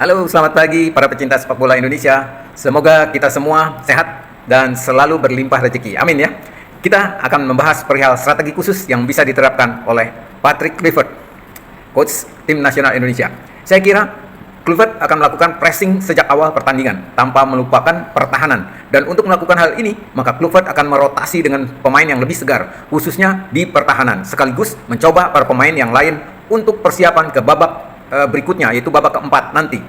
Halo, selamat pagi para pecinta sepak bola Indonesia. Semoga kita semua sehat dan selalu berlimpah rezeki. Amin ya. Kita akan membahas perihal strategi khusus yang bisa diterapkan oleh Patrick Kluivert, coach tim nasional Indonesia. Saya kira Kluivert akan melakukan pressing sejak awal pertandingan tanpa melupakan pertahanan. Dan untuk melakukan hal ini, maka Kluivert akan merotasi dengan pemain yang lebih segar, khususnya di pertahanan, sekaligus mencoba para pemain yang lain untuk persiapan ke babak berikutnya, yaitu babak keempat nanti.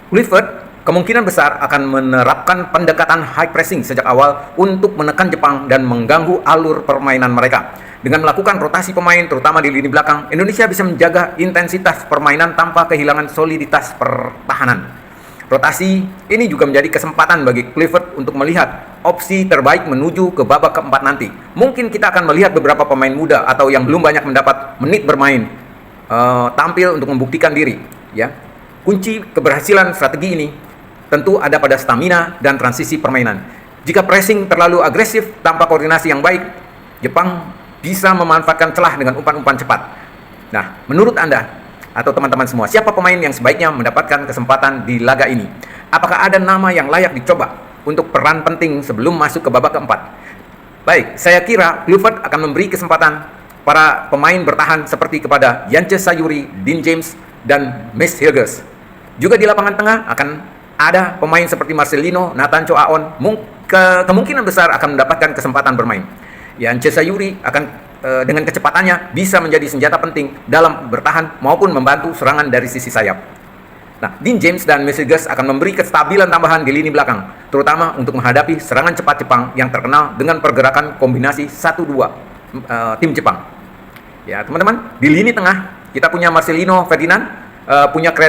Kluivert kemungkinan besar akan menerapkan pendekatan high pressing sejak awal untuk menekan Jepang dan mengganggu alur permainan mereka. Dengan melakukan rotasi pemain, terutama di lini belakang, Indonesia bisa menjaga intensitas permainan tanpa kehilangan soliditas pertahanan. Rotasi ini juga menjadi kesempatan bagi Kluivert untuk melihat opsi terbaik menuju ke babak keempat nanti. Mungkin kita akan melihat beberapa pemain muda atau yang belum banyak mendapat menit bermain tampil untuk membuktikan diri. Ya, kunci keberhasilan strategi ini tentu ada pada stamina dan transisi permainan. Jika pressing terlalu agresif tanpa koordinasi yang baik, Jepang bisa memanfaatkan celah dengan umpan-umpan cepat. Nah, menurut Anda atau teman-teman semua, siapa pemain yang sebaiknya mendapatkan kesempatan di laga ini? Apakah ada nama yang layak dicoba untuk peran penting sebelum masuk ke babak keempat? Baik, saya kira Kluivert akan memberi kesempatan para pemain bertahan seperti kepada Yance Sayuri, Dean James, dan Max Hilgers. Juga di lapangan tengah akan ada pemain seperti Marcelino, Nathan Chow Aon, kemungkinan besar akan mendapatkan kesempatan bermain. Yance Sayuri akan dengan kecepatannya bisa menjadi senjata penting dalam bertahan maupun membantu serangan dari sisi sayap. Nah, Dean James dan Max Hilgers akan memberi kestabilan tambahan di lini belakang, terutama untuk menghadapi serangan cepat Jepang yang terkenal dengan pergerakan kombinasi 1-2 tim Jepang. Ya, teman-teman, di lini tengah kita punya Marcelino Ferdinand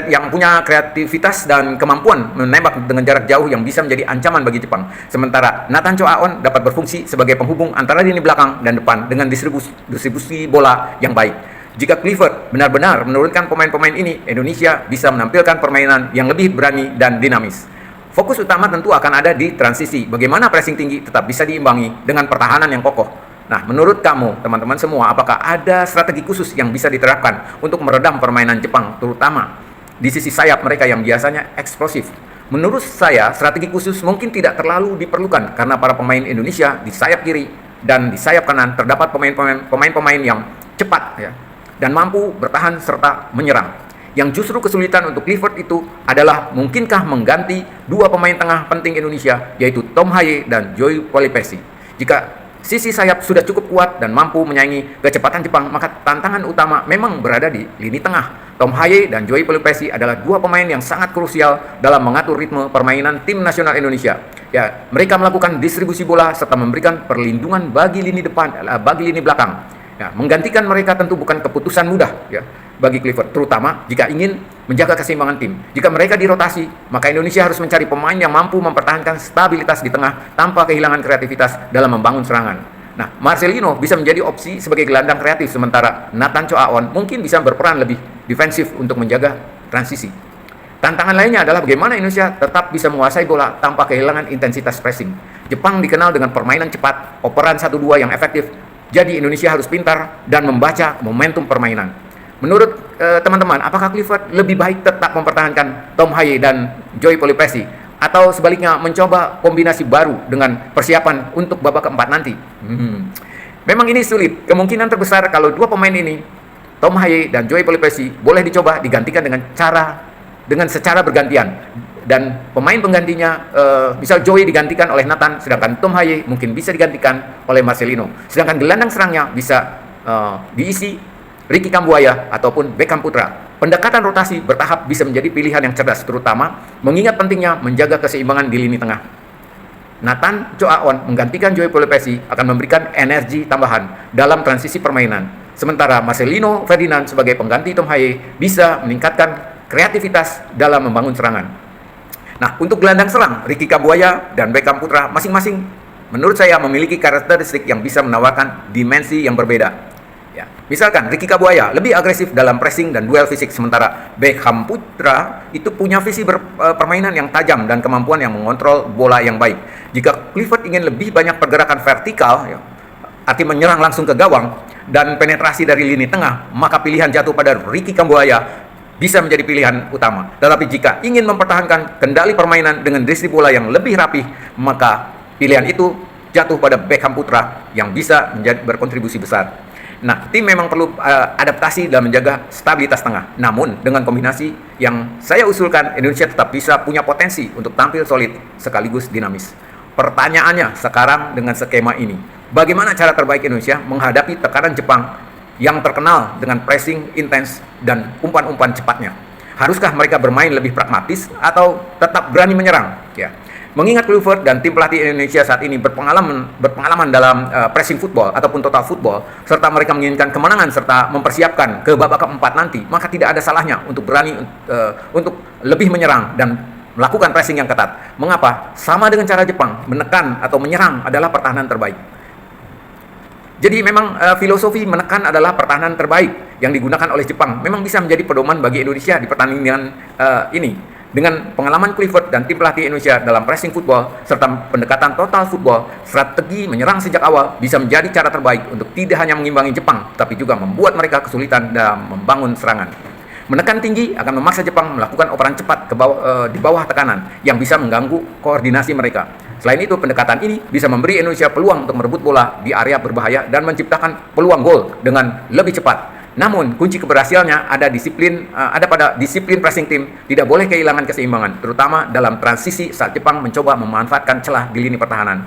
yang punya kreativitas dan kemampuan menembak dengan jarak jauh yang bisa menjadi ancaman bagi Jepang. Sementara Nathan Chow Aon dapat berfungsi sebagai penghubung antara lini belakang dan depan dengan distribusi bola yang baik. Jika Kluivert benar-benar menurunkan pemain-pemain ini, Indonesia bisa menampilkan permainan yang lebih berani dan dinamis. Fokus utama tentu akan ada di transisi. Bagaimana pressing tinggi tetap bisa diimbangi dengan pertahanan yang kokoh. Nah, menurut kamu, teman-teman semua, apakah ada strategi khusus yang bisa diterapkan untuk meredam permainan Jepang, terutama di sisi sayap mereka yang biasanya eksplosif? Menurut saya, strategi khusus mungkin tidak terlalu diperlukan karena para pemain Indonesia di sayap kiri dan di sayap kanan terdapat pemain-pemain yang cepat ya, dan mampu bertahan serta menyerang. Yang justru kesulitan untuk Kluivert itu adalah mungkinkah mengganti dua pemain tengah penting Indonesia, yaitu Tom Haye dan Joy Polipesi. Jika sisi sayap sudah cukup kuat dan mampu menyaingi kecepatan Jepang, maka tantangan utama memang berada di lini tengah. Tom Haye dan Joy Polipesi adalah dua pemain yang sangat krusial dalam mengatur ritme permainan tim nasional Indonesia. Ya, mereka melakukan distribusi bola serta memberikan perlindungan bagi lini belakang. Ya, menggantikan mereka tentu bukan keputusan mudah ya bagi Kluivert, terutama jika ingin menjaga keseimbangan tim. Jika mereka dirotasi, maka Indonesia harus mencari pemain yang mampu mempertahankan stabilitas di tengah tanpa kehilangan kreativitas dalam membangun serangan. Nah, Marcelino bisa menjadi opsi sebagai gelandang kreatif, sementara Nathan Chow Aon mungkin bisa berperan lebih defensif untuk menjaga transisi. Tantangan lainnya adalah bagaimana Indonesia tetap bisa menguasai bola tanpa kehilangan intensitas pressing. Jepang dikenal dengan permainan cepat, operan 1-2 yang efektif. Jadi Indonesia harus pintar dan membaca momentum permainan. Menurut teman-teman, apakah Kluivert lebih baik tetap mempertahankan Tom Haye dan Joy Polipesi, atau sebaliknya mencoba kombinasi baru dengan persiapan untuk babak keempat nanti? Memang ini sulit. Kemungkinan terbesar kalau dua pemain ini, Tom Haye dan Joy Polipesi, boleh dicoba digantikan dengan secara bergantian. Dan pemain penggantinya, misal Joy digantikan oleh Nathan, sedangkan Tom Haye mungkin bisa digantikan oleh Marcelino. Sedangkan gelandang serangnya bisa diisi Ricky Kambuaya ataupun Beckham Putra. Pendekatan rotasi bertahap bisa menjadi pilihan yang cerdas, terutama mengingat pentingnya menjaga keseimbangan di lini tengah. Nathan Chow Aon menggantikan Joy Polipesi akan memberikan energi tambahan dalam transisi permainan. Sementara Marcelino Ferdinand sebagai pengganti Tom Haye bisa meningkatkan kreativitas dalam membangun serangan. Nah, untuk gelandang serang, Ricky Kambuaya dan Beckham Putra masing-masing menurut saya memiliki karakteristik yang bisa menawarkan dimensi yang berbeda. Ya, misalkan Ricky Kambuaya lebih agresif dalam pressing dan duel fisik, sementara Beckham Putra itu punya visi permainan yang tajam dan kemampuan yang mengontrol bola yang baik. Jika Kluivert ingin lebih banyak pergerakan vertikal, ya, arti menyerang langsung ke gawang dan penetrasi dari lini tengah, maka pilihan jatuh pada Ricky Kambuaya bisa menjadi pilihan utama. Tetapi jika ingin mempertahankan kendali permainan dengan distribusi bola yang lebih rapih, maka pilihan itu jatuh pada Beckham putra yang bisa berkontribusi besar. Nah, tim memang perlu adaptasi dalam menjaga stabilitas tengah. Namun, dengan kombinasi yang saya usulkan, Indonesia tetap bisa punya potensi untuk tampil solid sekaligus dinamis. Pertanyaannya sekarang dengan skema ini, bagaimana cara terbaik Indonesia menghadapi tekanan Jepang yang terkenal dengan pressing intens dan umpan-umpan cepatnya? Haruskah mereka bermain lebih pragmatis atau tetap berani menyerang? Ya. Mengingat Kluivert dan tim pelatih Indonesia saat ini berpengalaman dalam pressing football ataupun total football, serta mereka menginginkan kemenangan serta mempersiapkan ke babak keempat nanti, maka tidak ada salahnya untuk berani untuk lebih menyerang dan melakukan pressing yang ketat. Mengapa? Sama dengan cara Jepang, menekan atau menyerang adalah pertahanan terbaik. Jadi memang filosofi menekan adalah pertahanan terbaik yang digunakan oleh Jepang. Memang bisa menjadi pedoman bagi Indonesia di pertandingan ini. Dengan pengalaman Kluivert dan tim pelatih Indonesia dalam pressing football serta pendekatan total football, strategi menyerang sejak awal bisa menjadi cara terbaik untuk tidak hanya mengimbangi Jepang, tapi juga membuat mereka kesulitan dalam membangun serangan. Menekan tinggi akan memaksa Jepang melakukan operan cepat di bawah tekanan yang bisa mengganggu koordinasi mereka. Selain itu, pendekatan ini bisa memberi Indonesia peluang untuk merebut bola di area berbahaya dan menciptakan peluang gol dengan lebih cepat. Namun, kunci keberhasilannya ada pada disiplin pressing tim, tidak boleh kehilangan keseimbangan, terutama dalam transisi saat Jepang mencoba memanfaatkan celah di lini pertahanan.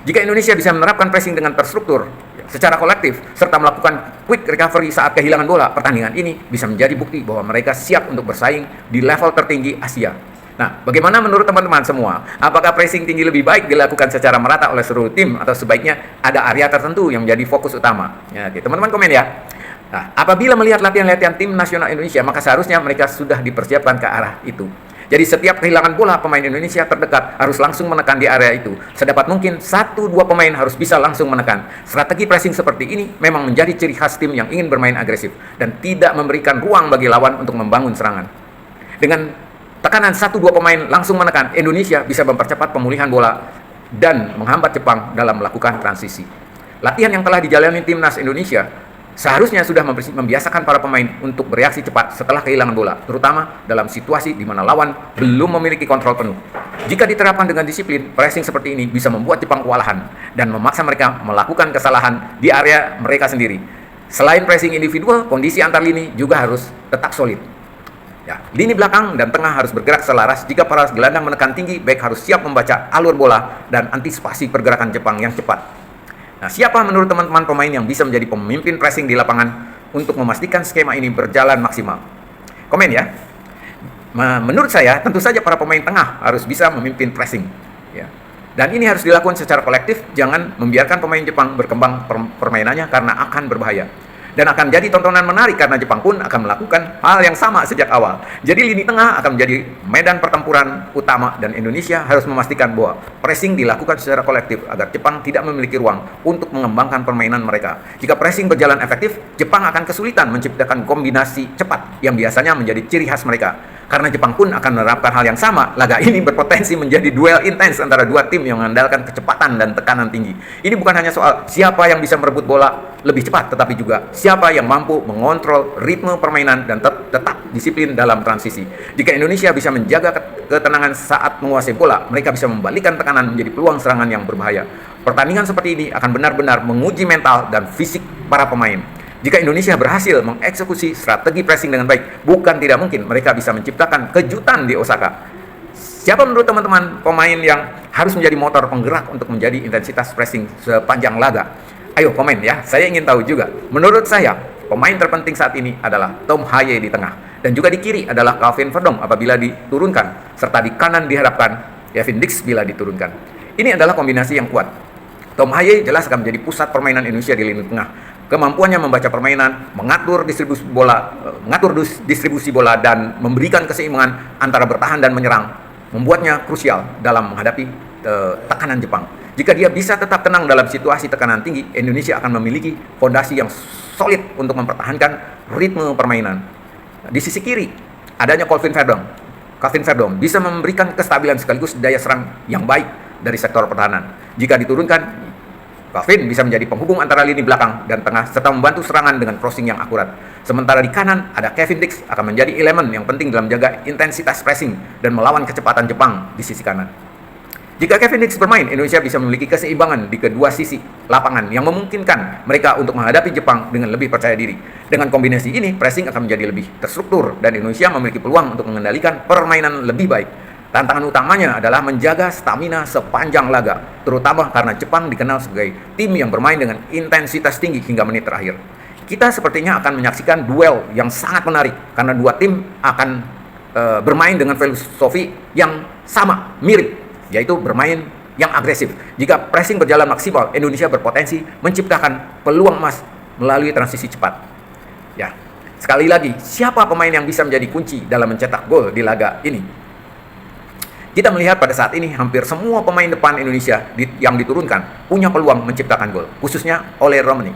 Jika Indonesia bisa menerapkan pressing dengan terstruktur, secara kolektif, serta melakukan quick recovery saat kehilangan bola, pertandingan ini bisa menjadi bukti bahwa mereka siap untuk bersaing di level tertinggi Asia. Nah, bagaimana menurut teman-teman semua? Apakah pressing tinggi lebih baik dilakukan secara merata oleh seluruh tim, atau sebaiknya ada area tertentu yang menjadi fokus utama? Ya, teman-teman komen ya. Nah, apabila melihat latihan-latihan tim nasional Indonesia, maka seharusnya mereka sudah dipersiapkan ke arah itu. Jadi setiap kehilangan bola, pemain Indonesia terdekat harus langsung menekan di area itu. Sedapat mungkin 1-2 pemain harus bisa langsung menekan. Strategi pressing seperti ini memang menjadi ciri khas tim yang ingin bermain agresif dan tidak memberikan ruang bagi lawan untuk membangun serangan. Dengan tekanan 1-2 pemain langsung menekan, Indonesia bisa mempercepat pemulihan bola dan menghambat Jepang dalam melakukan transisi. Latihan yang telah dijalani timnas Indonesia seharusnya sudah membiasakan para pemain untuk bereaksi cepat setelah kehilangan bola, terutama dalam situasi di mana lawan belum memiliki kontrol penuh. Jika diterapkan dengan disiplin, pressing seperti ini bisa membuat Jepang kewalahan dan memaksa mereka melakukan kesalahan di area mereka sendiri. Selain pressing individual, kondisi antar lini juga harus tetap solid. Ya, lini belakang dan tengah harus bergerak selaras. Jika para gelandang menekan tinggi, back harus siap membaca alur bola dan antisipasi pergerakan Jepang yang cepat. Nah, siapa menurut teman-teman pemain yang bisa menjadi pemimpin pressing di lapangan untuk memastikan skema ini berjalan maksimal? Komen ya. Menurut saya, tentu saja para pemain tengah harus bisa memimpin pressing. Ya. Dan ini harus dilakukan secara kolektif, jangan membiarkan pemain Jepang berkembang permainannya karena akan berbahaya. Dan akan jadi tontonan menarik karena Jepang pun akan melakukan hal yang sama sejak awal. Jadi lini tengah akan menjadi medan pertempuran utama dan Indonesia harus memastikan bahwa pressing dilakukan secara kolektif agar Jepang tidak memiliki ruang untuk mengembangkan permainan mereka. Jika pressing berjalan efektif, Jepang akan kesulitan menciptakan kombinasi cepat yang biasanya menjadi ciri khas mereka. Karena Jepang pun akan menerapkan hal yang sama, laga ini berpotensi menjadi duel intens antara dua tim yang mengandalkan kecepatan dan tekanan tinggi. Ini bukan hanya soal siapa yang bisa merebut bola lebih cepat, tetapi juga siapa yang mampu mengontrol ritme permainan dan tetap disiplin dalam transisi. Jika Indonesia bisa menjaga ketenangan saat menguasai bola, mereka bisa membalikkan tekanan menjadi peluang serangan yang berbahaya. Pertandingan seperti ini akan benar-benar menguji mental dan fisik para pemain. Jika Indonesia berhasil mengeksekusi strategi pressing dengan baik, bukan tidak mungkin mereka bisa menciptakan kejutan di Osaka. Siapa menurut teman-teman pemain yang harus menjadi motor penggerak untuk menjadi intensitas pressing sepanjang laga? Ayo komen ya, saya ingin tahu juga. Menurut saya, pemain terpenting saat ini adalah Tom Haye di tengah. Dan juga di kiri adalah Calvin Verdong apabila diturunkan. Serta di kanan diharapkan Kevin Dix bila diturunkan. Ini adalah kombinasi yang kuat. Tom Haye jelas akan menjadi pusat permainan Indonesia di lini tengah. Kemampuannya membaca permainan, mengatur distribusi bola dan memberikan keseimbangan antara bertahan dan menyerang membuatnya krusial dalam menghadapi tekanan Jepang. Jika dia bisa tetap tenang dalam situasi tekanan tinggi, Indonesia akan memiliki fondasi yang solid untuk mempertahankan ritme permainan. Di sisi kiri, adanya Calvin Verdong bisa memberikan kestabilan sekaligus daya serang yang baik dari sektor pertahanan. Jika diturunkan, Calvin bisa menjadi penghubung antara lini belakang dan tengah serta membantu serangan dengan crossing yang akurat. Sementara di kanan ada Kevin Dix akan menjadi elemen yang penting dalam menjaga intensitas pressing dan melawan kecepatan Jepang di sisi kanan. Jika Kevin Dix bermain, Indonesia bisa memiliki keseimbangan di kedua sisi lapangan yang memungkinkan mereka untuk menghadapi Jepang dengan lebih percaya diri. Dengan kombinasi ini, pressing akan menjadi lebih terstruktur dan Indonesia memiliki peluang untuk mengendalikan permainan lebih baik. Tantangan utamanya adalah menjaga stamina sepanjang laga, terutama karena Jepang dikenal sebagai tim yang bermain dengan intensitas tinggi hingga menit terakhir. Kita sepertinya akan menyaksikan duel yang sangat menarik karena dua tim akan bermain dengan filosofi yang sama, mirip, yaitu bermain yang agresif. Jika pressing berjalan maksimal, Indonesia berpotensi menciptakan peluang emas melalui transisi cepat. Ya, sekali lagi, siapa pemain yang bisa menjadi kunci dalam mencetak gol di laga ini? Kita melihat pada saat ini hampir semua pemain depan Indonesia yang diturunkan punya peluang menciptakan gol, khususnya Oler Romani,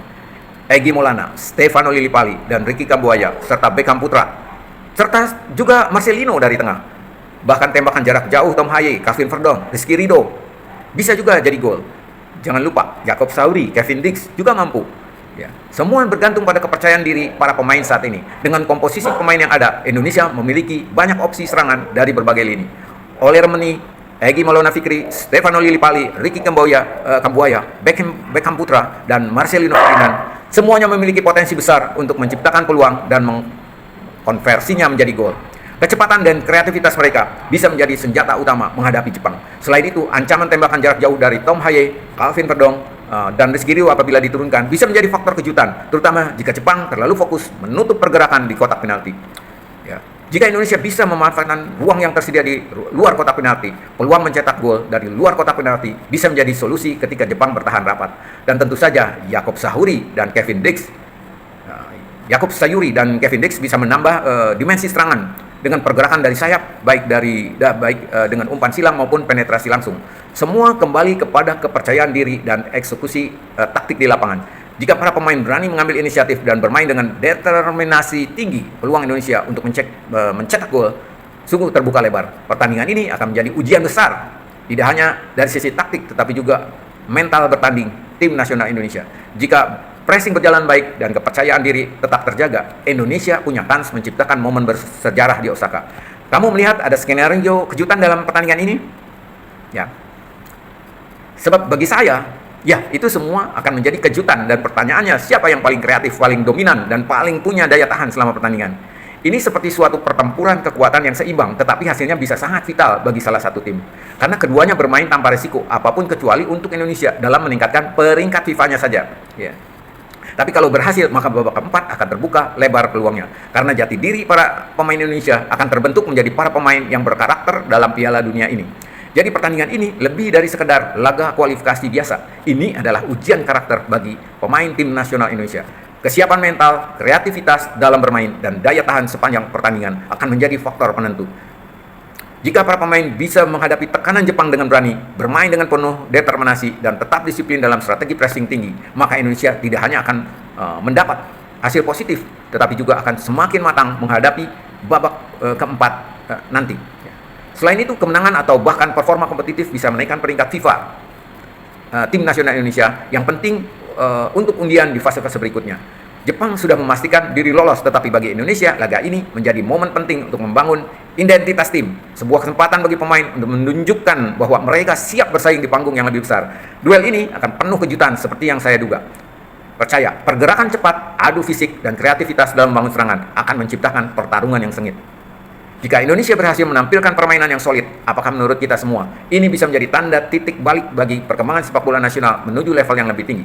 Egy Maulana, Stefano Lillipali, dan Ricky Kambuaya, serta Beckham Putra, serta juga Marcelino dari tengah. Bahkan tembakan jarak jauh Tom Haye, Calvin Verdong, Rizky Ridho bisa juga jadi gol. Jangan lupa, Jacob Sauri, Kevin Dix juga mampu. Ya, semua bergantung pada kepercayaan diri para pemain saat ini. Dengan komposisi pemain yang ada, Indonesia memiliki banyak opsi serangan dari berbagai lini. Oler Romani, Egy Maulana Fikri, Stefano Lillipali, Ricky Kambuaya, Beckham Putra, dan Marcelino Ferdinand semuanya memiliki potensi besar untuk menciptakan peluang dan mengkonversinya menjadi gol. Kecepatan dan kreativitas mereka bisa menjadi senjata utama menghadapi Jepang. Selain itu, ancaman tembakan jarak jauh dari Tom Haye, Calvin Verdong, dan Rizky Ridho apabila diturunkan bisa menjadi faktor kejutan, terutama jika Jepang terlalu fokus menutup pergerakan di kotak penalti. Ya. Jika Indonesia bisa memanfaatkan ruang yang tersedia di luar kotak penalti, peluang mencetak gol dari luar kotak penalti bisa menjadi solusi ketika Jepang bertahan rapat. Dan tentu saja Jacob Sayuri dan Kevin Dix bisa menambah dimensi serangan dengan pergerakan dari sayap, baik dengan umpan silang maupun penetrasi langsung. Semua kembali kepada kepercayaan diri dan eksekusi taktik di lapangan. Jika para pemain berani mengambil inisiatif dan bermain dengan determinasi tinggi, peluang Indonesia untuk mencetak gol sungguh terbuka lebar. Pertandingan ini akan menjadi ujian besar, tidak hanya dari sisi taktik, tetapi juga mental bertanding tim nasional Indonesia. Jika pressing berjalan baik dan kepercayaan diri tetap terjaga, Indonesia punya kans menciptakan momen bersejarah di Osaka. Kamu melihat ada skenario kejutan dalam pertandingan ini? Ya. Sebab bagi saya, ya, itu semua akan menjadi kejutan dan pertanyaannya siapa yang paling kreatif, paling dominan, dan paling punya daya tahan selama pertandingan. Ini seperti suatu pertempuran kekuatan yang seimbang, tetapi hasilnya bisa sangat vital bagi salah satu tim. Karena keduanya bermain tanpa risiko apapun kecuali untuk Indonesia dalam meningkatkan peringkat FIFA-nya saja. Ya. Tapi kalau berhasil, maka babak keempat akan terbuka lebar peluangnya. Karena jati diri para pemain Indonesia akan terbentuk menjadi para pemain yang berkarakter dalam Piala Dunia ini. Jadi pertandingan ini lebih dari sekedar laga kualifikasi biasa. Ini adalah ujian karakter bagi pemain tim nasional Indonesia. Kesiapan mental, kreativitas dalam bermain, dan daya tahan sepanjang pertandingan akan menjadi faktor penentu. Jika para pemain bisa menghadapi tekanan Jepang dengan berani, bermain dengan penuh determinasi, dan tetap disiplin dalam strategi pressing tinggi, maka Indonesia tidak hanya akan mendapat hasil positif, tetapi juga akan semakin matang menghadapi babak keempat nanti. Selain itu, kemenangan atau bahkan performa kompetitif bisa menaikkan peringkat FIFA tim nasional Indonesia yang penting untuk undian di fase-fase berikutnya. Jepang sudah memastikan diri lolos, tetapi bagi Indonesia, laga ini menjadi momen penting untuk membangun identitas tim. Sebuah kesempatan bagi pemain untuk menunjukkan bahwa mereka siap bersaing di panggung yang lebih besar. Duel ini akan penuh kejutan seperti yang saya duga. Percaya, pergerakan cepat, adu fisik, dan kreativitas dalam membangun serangan akan menciptakan pertarungan yang sengit. Jika Indonesia berhasil menampilkan permainan yang solid, apakah menurut kita semua ini bisa menjadi tanda titik balik bagi perkembangan sepak bola nasional menuju level yang lebih tinggi?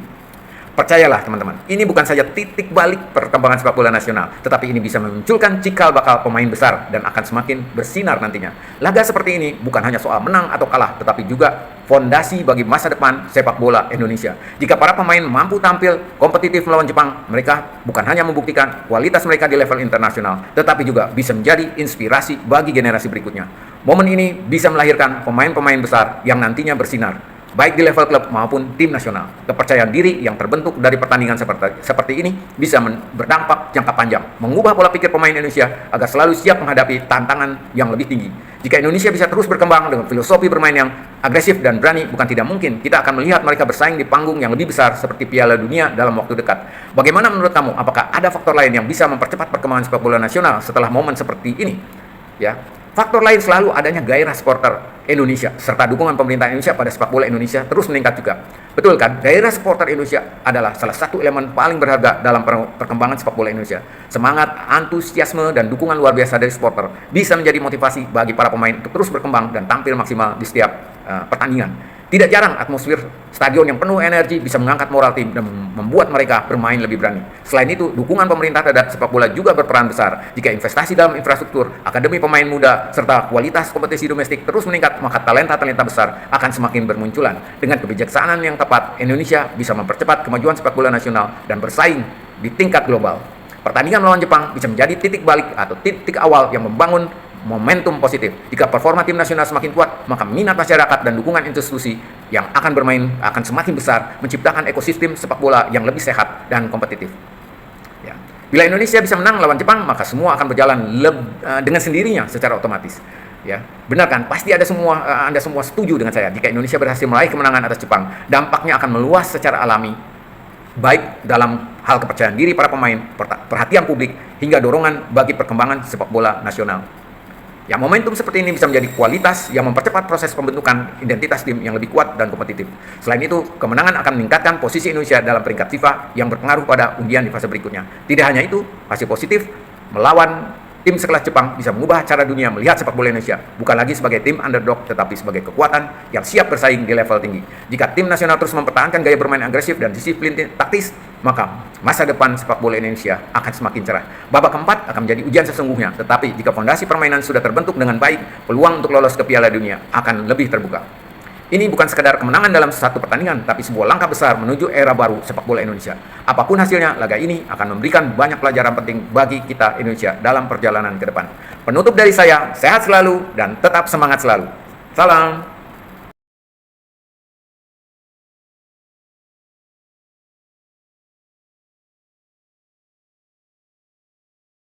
Percayalah teman-teman, ini bukan saja titik balik perkembangan sepak bola nasional, tetapi ini bisa memunculkan cikal bakal pemain besar dan akan semakin bersinar nantinya. Laga seperti ini bukan hanya soal menang atau kalah, tetapi juga fondasi bagi masa depan sepak bola Indonesia. Jika para pemain mampu tampil kompetitif melawan Jepang, mereka bukan hanya membuktikan kualitas mereka di level internasional, tetapi juga bisa menjadi inspirasi bagi generasi berikutnya. Momen ini bisa melahirkan pemain-pemain besar yang nantinya bersinar. baik di level klub maupun tim nasional. Kepercayaan diri yang terbentuk dari pertandingan seperti ini bisa berdampak jangka panjang, mengubah pola pikir pemain Indonesia agar selalu siap menghadapi tantangan yang lebih tinggi. Jika Indonesia bisa terus berkembang dengan filosofi bermain yang agresif dan berani, bukan tidak mungkin kita akan melihat mereka bersaing di panggung yang lebih besar seperti Piala Dunia dalam waktu dekat. Bagaimana menurut kamu? Apakah ada faktor lain yang bisa mempercepat perkembangan sepak bola nasional setelah momen seperti ini? Ya, faktor lain selalu adanya gairah supporter Indonesia serta dukungan pemerintah Indonesia pada sepak bola Indonesia terus meningkat juga. Betul kan? Gairah supporter Indonesia adalah salah satu elemen paling berharga dalam perkembangan sepak bola Indonesia. Semangat, antusiasme, dan dukungan luar biasa dari supporter bisa menjadi motivasi bagi para pemain untuk terus berkembang dan tampil maksimal di setiap pertandingan. Tidak jarang atmosfer stadion yang penuh energi bisa mengangkat moral tim dan membuat mereka bermain lebih berani. Selain itu, dukungan pemerintah terhadap sepak bola juga berperan besar. Jika investasi dalam infrastruktur, akademi pemain muda, serta kualitas kompetisi domestik terus meningkat, maka talenta-talenta besar akan semakin bermunculan. Dengan kebijaksanaan yang tepat, Indonesia bisa mempercepat kemajuan sepak bola nasional dan bersaing di tingkat global. Pertandingan melawan Jepang bisa menjadi titik balik atau titik awal yang membangun momentum positif. Jika performa tim nasional semakin kuat, maka minat masyarakat dan dukungan institusi yang akan bermain akan semakin besar, menciptakan ekosistem sepak bola yang lebih sehat dan kompetitif. Ya. Bila Indonesia bisa menang lawan Jepang, maka semua akan berjalan dengan sendirinya secara otomatis. Ya, benar kan? Pasti Anda semua setuju dengan saya. Jika Indonesia berhasil meraih kemenangan atas Jepang, dampaknya akan meluas secara alami, baik dalam hal kepercayaan diri para pemain, perhatian publik, hingga dorongan bagi perkembangan sepak bola nasional. Ya, momentum seperti ini bisa menjadi kualitas yang mempercepat proses pembentukan identitas tim yang lebih kuat dan kompetitif. Selain itu, kemenangan akan meningkatkan posisi Indonesia dalam peringkat FIFA yang berpengaruh pada undian di fase berikutnya. Tidak hanya itu, hasil positif melawan tim sekelas Jepang bisa mengubah cara dunia melihat sepak bola Indonesia, bukan lagi sebagai tim underdog, tetapi sebagai kekuatan yang siap bersaing di level tinggi. Jika tim nasional terus mempertahankan gaya bermain agresif dan disiplin taktis, maka masa depan sepak bola Indonesia akan semakin cerah. Babak keempat akan menjadi ujian sesungguhnya, tetapi jika fondasi permainan sudah terbentuk dengan baik, peluang untuk lolos ke Piala Dunia akan lebih terbuka. Ini bukan sekadar kemenangan dalam satu pertandingan, tapi sebuah langkah besar menuju era baru sepak bola Indonesia. Apapun hasilnya, laga ini akan memberikan banyak pelajaran penting bagi kita Indonesia dalam perjalanan ke depan. Penutup dari saya, sehat selalu dan tetap semangat selalu. Salam.